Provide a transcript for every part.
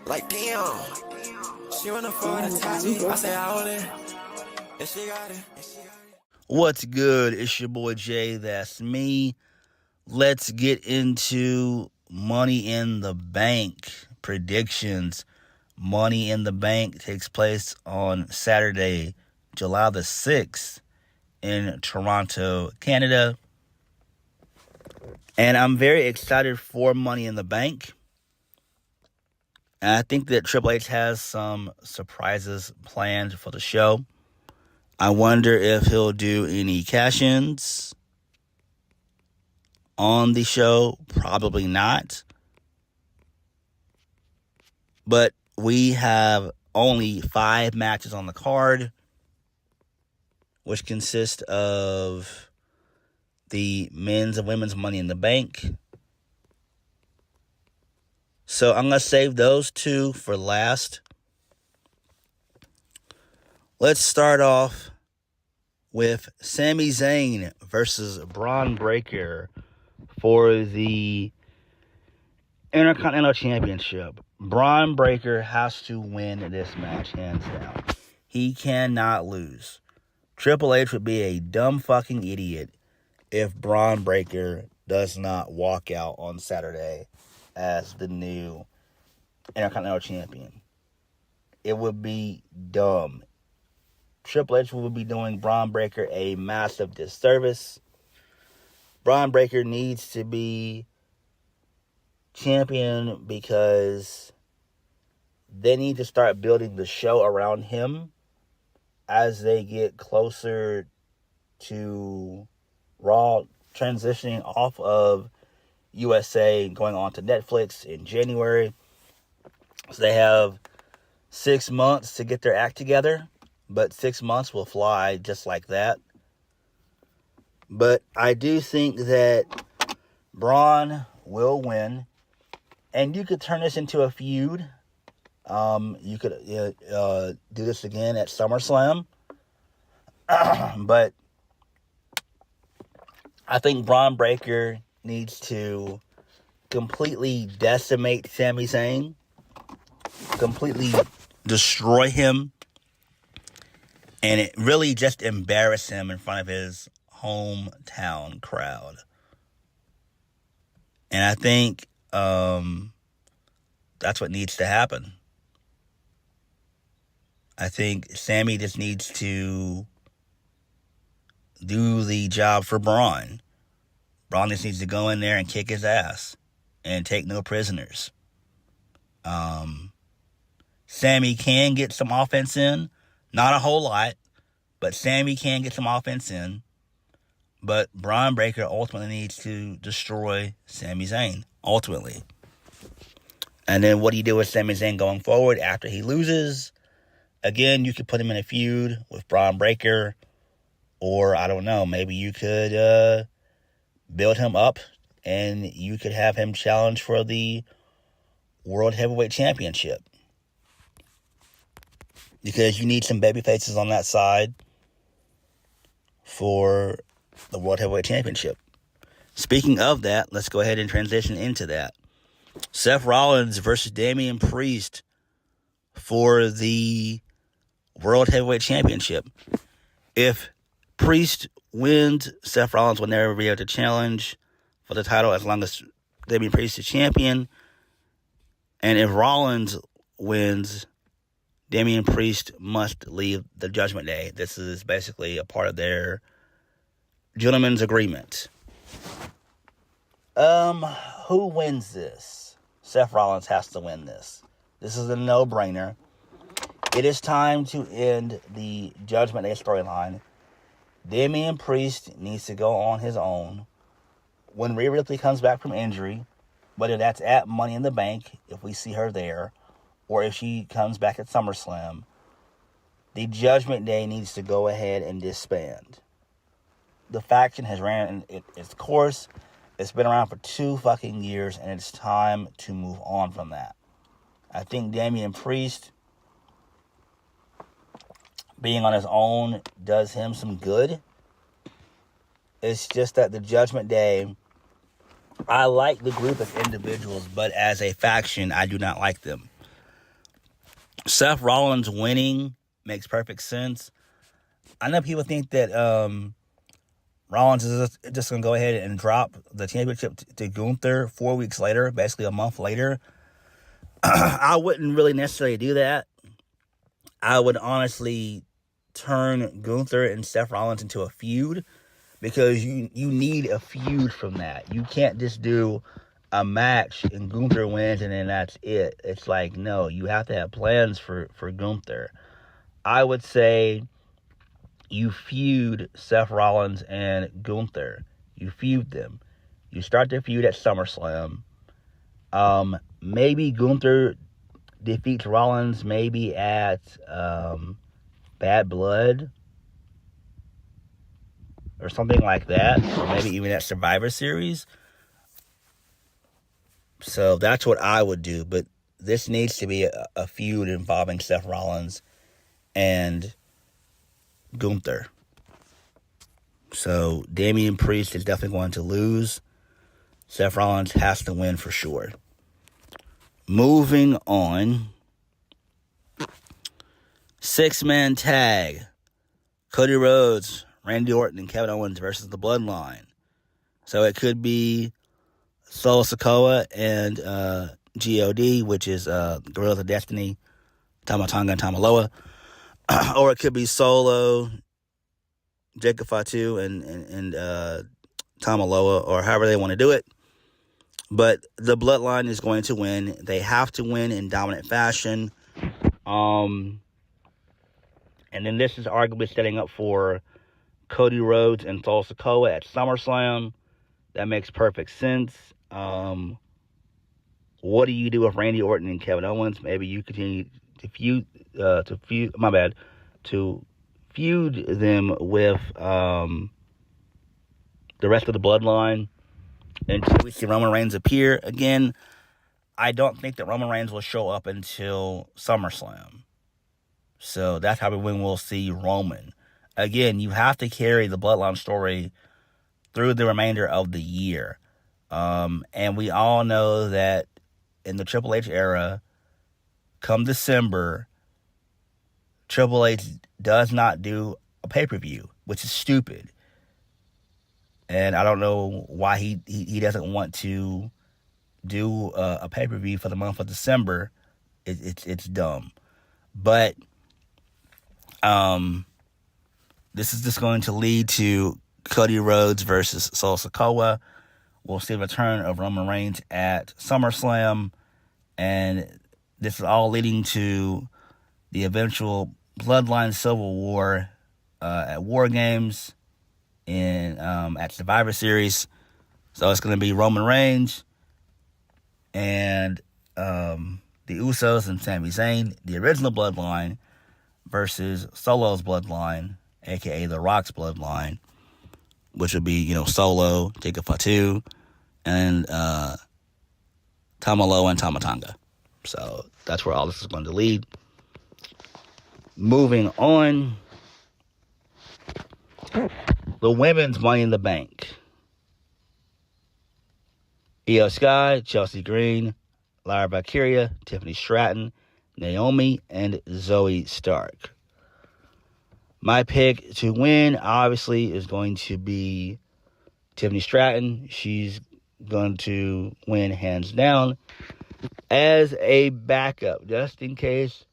Like damn, she wanna fuck with a Taji. I say I own it, and she got it. What's good? It's your boy JayThat'sMe. Let's get into Money in the Bank predictions. Money in the Bank takes place on Saturday, July the 6th in Toronto, Canada. And I'm very excited for Money in the Bank. And I think that Triple H has some surprises planned for the show. I wonder if he'll do any cash-ins on the show. Probably not. But we have only 5 matches on the card, which consist of the men's and women's Money in the Bank. So I'm going to save those 2 for last. Let's start off with Sami Zayn versus Braun Breaker for the Intercontinental Championship. Braun Breaker has to win this match, hands down. He cannot lose. Triple H would be a dumb fucking idiot if Braun Breaker does not walk out on Saturday as the new Intercontinental Champion. It would be dumb. Triple H will be doing Braun Breaker a massive disservice. Braun Breaker needs to be champion because they need to start building the show around him as they get closer to Raw transitioning off of USA, going on to Netflix in January. So they have 6 months to get their act together, but 6 months will fly just like that. But I do think that Braun will win, and you could turn this into a feud. You could do this again at SummerSlam. But I think Braun Breaker needs to completely decimate Sami Zayn, completely destroy him, and it really just embarrass him in front of his hometown crowd. And I think that's what needs to happen. I think Sami just needs to do the job for Braun. Braun just needs to go in there and kick his ass and take no prisoners. Sami can get some offense in. Not a whole lot, but Sami can get some offense in. But Braun Breaker ultimately needs to destroy Sami Zayn, ultimately. And then what do you do with Sami Zayn going forward after he loses? Again, you could put him in a feud with Braun Breaker. Or, I don't know, maybe you could build him up and you could have him challenge for the World Heavyweight Championship. Because you need some baby faces on that side for the World Heavyweight Championship. Speaking of that, let's go ahead and transition into that. Seth Rollins versus Damian Priest for the World Heavyweight Championship. If Priest wins, Seth Rollins will never be able to challenge for the title as long as Damian Priest is champion. And if Rollins wins, Damian Priest must leave the Judgment Day. This is basically a part of their gentleman's agreement. Who wins this? Seth Rollins has to win this. This is a no-brainer. It is time to end the Judgment Day storyline. Damian Priest needs to go on his own. When Rhea Ripley comes back from injury, whether that's at Money in the Bank, if we see her there, or if she comes back at SummerSlam, the Judgment Day needs to go ahead and disband. The faction has ran its course. It's been around for 2 fucking years, and it's time to move on from that. I think Damian Priest being on his own does him some good. It's just that the Judgment Day, I like the group of individuals, but as a faction, I do not like them. Seth Rollins winning makes perfect sense. I know people think that Rollins is just going to go ahead and drop the championship to Gunther 4 weeks later, basically a month later. I wouldn't really necessarily do that. I would honestly turn Gunther and Seth Rollins into a feud, because you need a feud from that. You can't just do a match and Gunther wins and then that's it. It's like, no, you have to have plans for Gunther. I would say you feud Seth Rollins and Gunther. You feud them. You start the feud at SummerSlam. Maybe Gunther defeats Rollins maybe at Bad Blood or something like that, or maybe even at Survivor Series. So that's what I would do, but this needs to be a feud involving Seth Rollins and Gunther. So Damian Priest is definitely going to lose. Seth Rollins has to win for sure. Moving on. 6-man tag. Cody Rhodes, Randy Orton, and Kevin Owens versus the Bloodline. So it could be Solo Sikoa and GOD, which is Guerrillas of Destiny, Tama Tonga and Tamaloa. Or it could be Solo, Jacob Fatu, and Tamaloa, or however they want to do it. But the Bloodline is going to win. They have to win in dominant fashion. And then this is arguably setting up for Cody Rhodes and Solo Sikoa at SummerSlam. That makes perfect sense. What do you do with Randy Orton and Kevin Owens? Maybe you continue to feud them with the rest of the Bloodline until we see Roman Reigns appear again. I don't think that Roman Reigns will show up until SummerSlam. So that's how when we'll see Roman. Again, you have to carry the Bloodline story through the remainder of the year. And we all know that in the Triple H era, come December, Triple H does not do a pay-per-view, which is stupid. And I don't know why he doesn't want to do a pay-per-view for the month of December. It's dumb. But this is just going to lead to Cody Rhodes versus Solo Sikoa. We'll see the return of Roman Reigns at SummerSlam. And this is all leading to the eventual Bloodline Civil War at War Games at Survivor Series. So it's going to be Roman Reigns and the Usos and Sami Zayn, the original Bloodline, versus Solo's Bloodline, a.k.a. The Rock's Bloodline, which would be, Solo, Jacob Fatu, and Tamaloa and Tama Tonga. So that's where all this is going to lead. Moving on. The women's Money in the Bank. Io Sky, Chelsea Green, Lyra Valkyria, Tiffany Stratton, Naomi, and Zoe Stark. My pick to win, obviously, is going to be Tiffany Stratton. She's going to win hands down. As a backup, just in case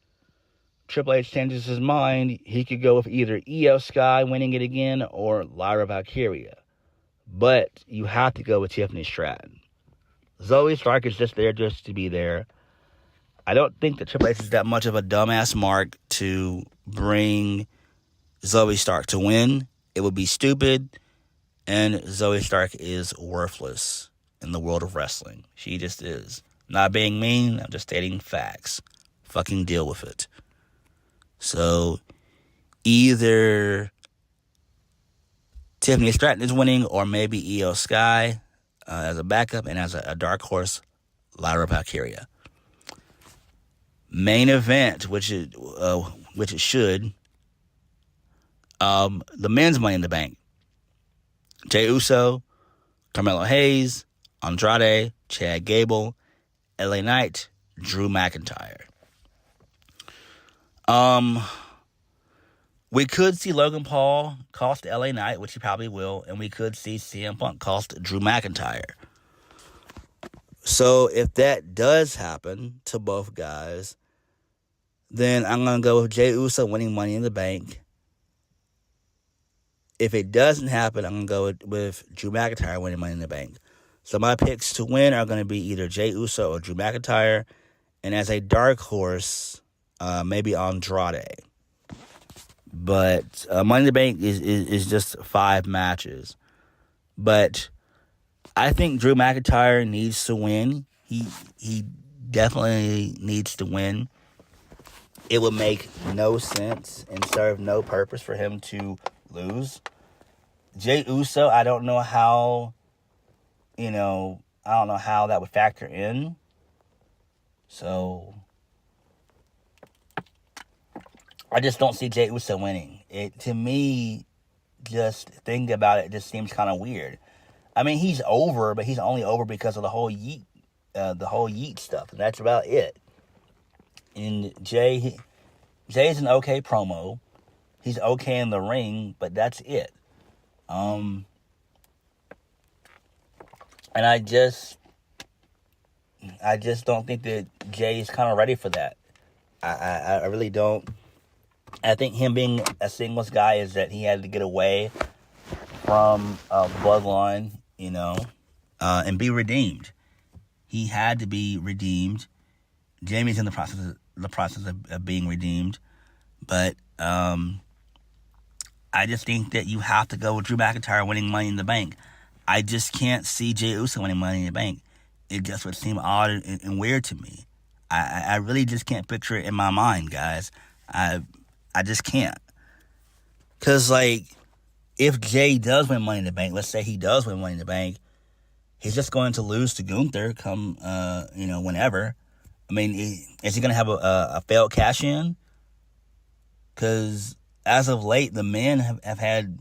Triple H changes his mind, he could go with either Io Sky winning it again or Lyra Valkyria. But you have to go with Tiffany Stratton. Zoe Stark is just there just to be there. I don't think that Triple H is that much of a dumbass mark to bring Zoe Stark to win. It would be stupid, and Zoe Stark is worthless in the world of wrestling. She just is. Not being mean, I'm just stating facts. Fucking deal with it. So, either Tiffany Stratton is winning, or maybe Io Sky as a backup, and as a dark horse, Lyra Valkyria. Main event, which it should, the men's Money in the Bank. Jey Uso, Carmelo Hayes, Andrade, Chad Gable, LA Knight, Drew McIntyre. We could see Logan Paul cost LA Knight, which he probably will, and we could see CM Punk cost Drew McIntyre. So if that does happen to both guys, then I'm going to go with Jey Uso winning Money in the Bank. If it doesn't happen, I'm going to go with Drew McIntyre winning Money in the Bank. So my picks to win are going to be either Jey Uso or Drew McIntyre. And as a dark horse, maybe Andrade. But Money in the Bank is just 5 matches. But I think Drew McIntyre needs to win. He definitely needs to win. It would make no sense and serve no purpose for him to lose. Jey Uso, I don't know how that would factor in. So I just don't see Jey Uso winning. To me, just thinking about it, just seems kind of weird. I mean, he's over, but he's only over because of the whole yeet stuff, and that's about it. And Jay's an okay promo. He's okay in the ring, but that's it. And I just don't think that Jay is kind of ready for that. I really don't. I think him being a singles guy is that he had to get away from Bloodline, and be redeemed. He had to be redeemed. Jamie's in the process of being redeemed, but I just think that you have to go with Drew McIntyre winning Money in the Bank. I just can't see Jey Uso winning Money in the Bank. It just would seem odd and weird to me. I really just can't picture it in my mind, guys. I just can't. Because, if Jay does win Money in the Bank, let's say he does win Money in the Bank, he's just going to lose to Gunther come, whenever. I mean, is he going to have a failed cash-in? Because as of late, the men have had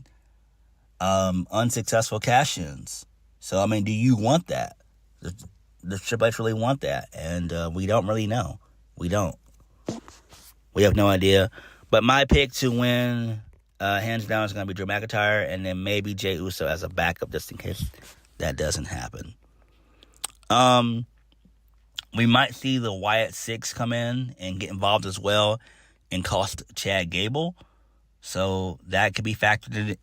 unsuccessful cash-ins. So, I mean, do you want that? Does Triple H really want that? And we don't really know. We don't. We have no idea. But my pick to win, hands down, is going to be Drew McIntyre, and then maybe Jey Uso as a backup just in case that doesn't happen. We might see the Wyatt Six come in and get involved as well and cost Chad Gable. So that could be factored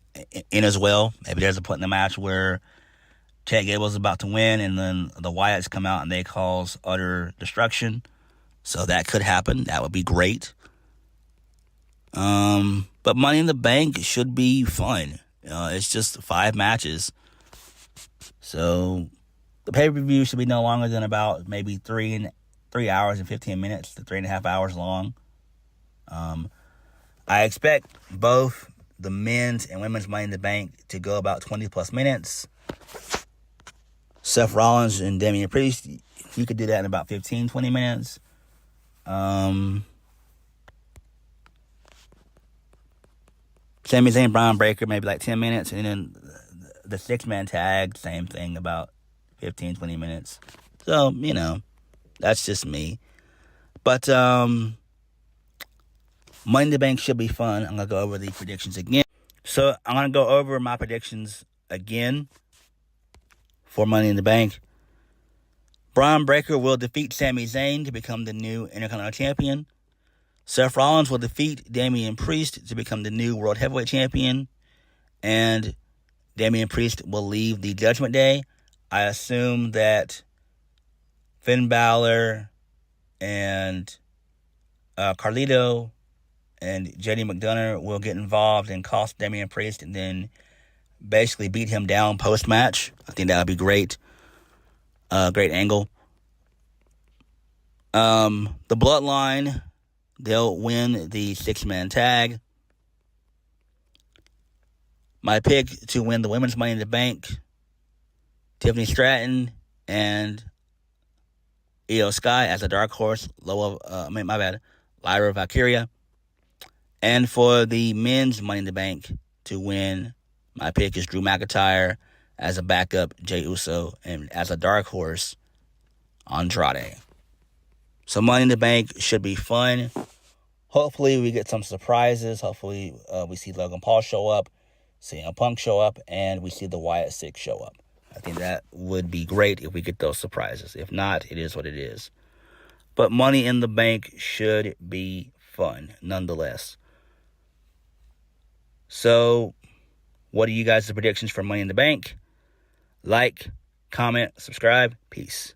in as well. Maybe there's a point in the match where Chad Gable's about to win and then the Wyatts come out and they cause utter destruction. So that could happen. That would be great. But Money in the Bank should be fun. It's just 5 matches. So the pay-per-view should be no longer than about maybe 3 hours and 15 minutes to 3.5 hours long. I expect both the men's and women's Money in the Bank to go about 20 plus minutes. Seth Rollins and Damian Priest, you could do that in about 15, 20 minutes. Sami Zayn, Braun Breaker, maybe 10 minutes. And then the 6-man tag, same thing, about 15, 20 minutes. So, that's just me. But Money in the Bank should be fun. I'm going to go over the predictions again. So, I'm going to go over my predictions again for Money in the Bank. Braun Breaker will defeat Sami Zayn to become the new Intercontinental Champion. Seth Rollins will defeat Damian Priest to become the new World Heavyweight Champion. And Damian Priest will leave the Judgment Day. I assume that Finn Balor and Carlito and JD McDonough will get involved and cost Damian Priest and then basically beat him down post-match. I think that would be great. Great angle. The Bloodline, they'll win the 6-man tag. My pick to win the women's Money in the Bank, Tiffany Stratton and Io Sky as a dark horse. Lyra Valkyria. And for the men's Money in the Bank to win, my pick is Drew McIntyre as a backup, Jey Uso, and as a dark horse, Andrade. So Money in the Bank should be fun. Hopefully we get some surprises. Hopefully we see Logan Paul show up, CM Punk show up, and we see the Wyatt Six show up. I think that would be great if we get those surprises. If not, it is what it is. But Money in the Bank should be fun, nonetheless. So, what are you guys' predictions for Money in the Bank? Like, comment, subscribe. Peace.